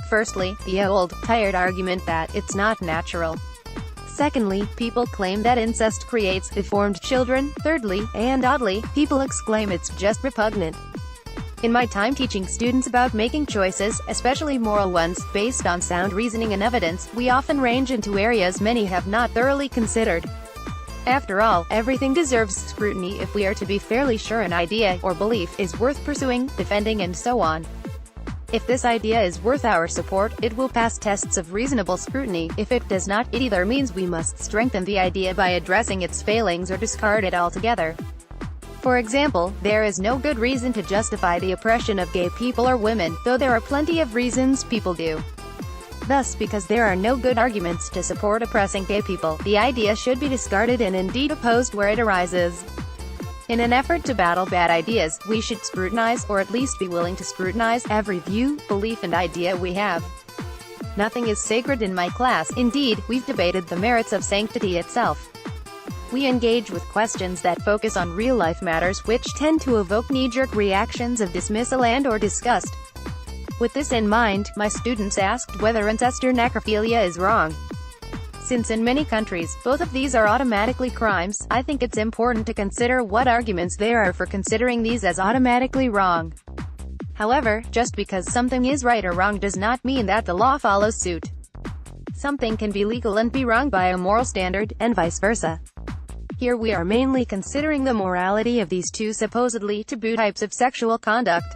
Firstly, the old, tired argument that it's not natural. Secondly, people claim that incest creates deformed children. Thirdly, and oddly, people exclaim it's just repugnant. In my time teaching students about making choices, especially moral ones, based on sound reasoning and evidence, we often range into areas many have not thoroughly considered. After all, everything deserves scrutiny if we are to be fairly sure an idea, or belief, is worth pursuing, defending and so on. If this idea is worth our support, it will pass tests of reasonable scrutiny. If it does not, it either means we must strengthen the idea by addressing its failings or discard it altogether. For example, there is no good reason to justify the oppression of gay people or women, though there are plenty of reasons people do. Thus, because there are no good arguments to support oppressing gay people, the idea should be discarded and indeed opposed where it arises. In an effort to battle bad ideas, we should scrutinize, or at least be willing to scrutinize, every view, belief and idea we have. Nothing is sacred in my class. Indeed, we've debated the merits of sanctity itself. We engage with questions that focus on real-life matters, which tend to evoke knee-jerk reactions of dismissal and/or disgust. With this in mind, my students asked whether incest or necrophilia is wrong. Since in many countries, both of these are automatically crimes, I think it's important to consider what arguments there are for considering these as automatically wrong. However, just because something is right or wrong does not mean that the law follows suit. Something can be legal and be wrong by a moral standard, and vice versa. Here we are mainly considering the morality of these two supposedly taboo types of sexual conduct.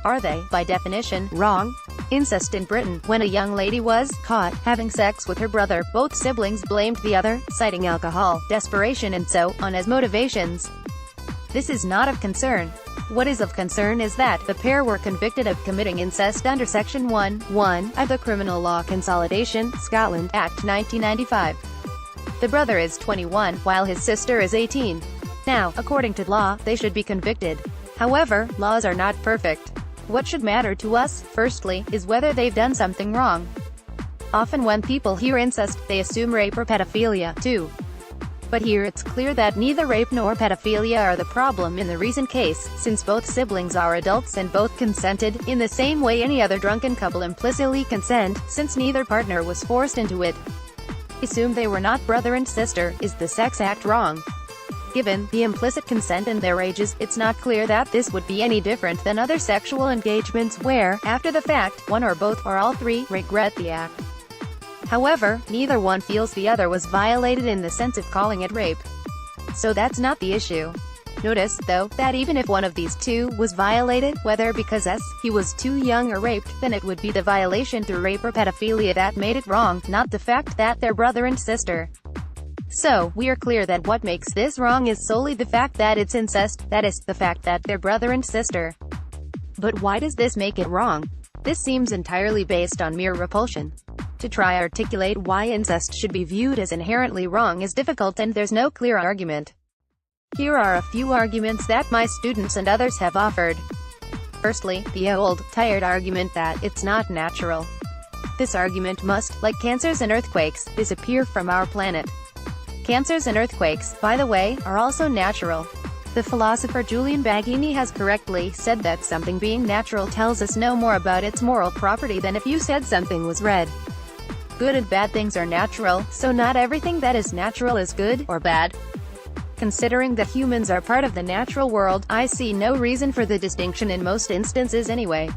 Are they, by definition, wrong? Incest in Britain. When a young lady was caught having sex with her brother, both siblings blamed the other, citing alcohol, desperation and so on as motivations. This is not of concern. What is of concern is that the pair were convicted of committing incest under Section 1(1) of the Criminal Law Consolidation, Scotland, Act 1995. The brother is 21, while his sister is 18. Now, according to law, they should be convicted. However, laws are not perfect. What should matter to us, firstly, is whether they've done something wrong. Often when people hear incest, they assume rape or pedophilia, too. But here it's clear that neither rape nor pedophilia are the problem in the recent case, since both siblings are adults and both consented, in the same way any other drunken couple implicitly consent, since neither partner was forced into it. Assume they were not brother and sister. Is the sex act wrong? Given the implicit consent and their ages, it's not clear that this would be any different than other sexual engagements where, after the fact, one or both, or all three, regret the act. However, neither one feels the other was violated in the sense of calling it rape. So that's not the issue. Notice, though, that even if one of these two was violated, whether because he was too young or raped, then it would be the violation through rape or pedophilia that made it wrong, not the fact that they're brother and sister. So, we are clear that what makes this wrong is solely the fact that it's incest, that is, the fact that they're brother and sister. But why does this make it wrong? This seems entirely based on mere repulsion. To try to articulate why incest should be viewed as inherently wrong is difficult and there's no clear argument. Here are a few arguments that my students and others have offered. Firstly, the old, tired argument that it's not natural. This argument must, like cancers and earthquakes, disappear from our planet. Cancers and earthquakes, by the way, are also natural. The philosopher Julian Baggini has correctly said that something being natural tells us no more about its moral property than if you said something was red. Good and bad things are natural, so not everything that is natural is good, or bad. Considering that humans are part of the natural world, I see no reason for the distinction in most instances anyway.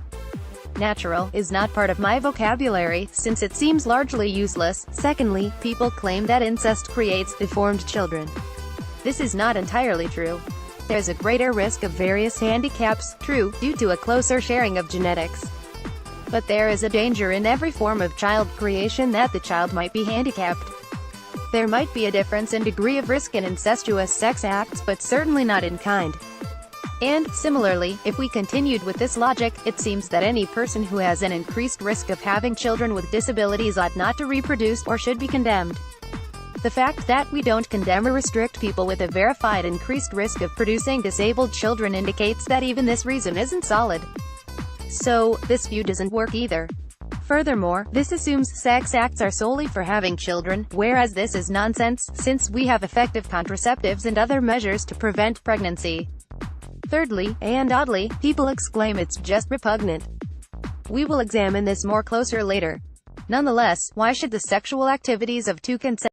Natural is not part of my vocabulary, since it seems largely useless. Secondly, people claim that incest creates deformed children. This is not entirely true. There's a greater risk of various handicaps, true, due to a closer sharing of genetics. But there is a danger in every form of child creation that the child might be handicapped. There might be a difference in degree of risk in incestuous sex acts, but certainly not in kind. And, similarly, if we continued with this logic, it seems that any person who has an increased risk of having children with disabilities ought not to reproduce, or should be condemned. The fact that we don't condemn or restrict people with a verified increased risk of producing disabled children indicates that even this reason isn't solid. So, this view doesn't work either. Furthermore, this assumes sex acts are solely for having children, whereas this is nonsense, since we have effective contraceptives and other measures to prevent pregnancy. Thirdly, and oddly, people exclaim it's just repugnant. We will examine this more closer later. Nonetheless, why should the sexual activities of two consenting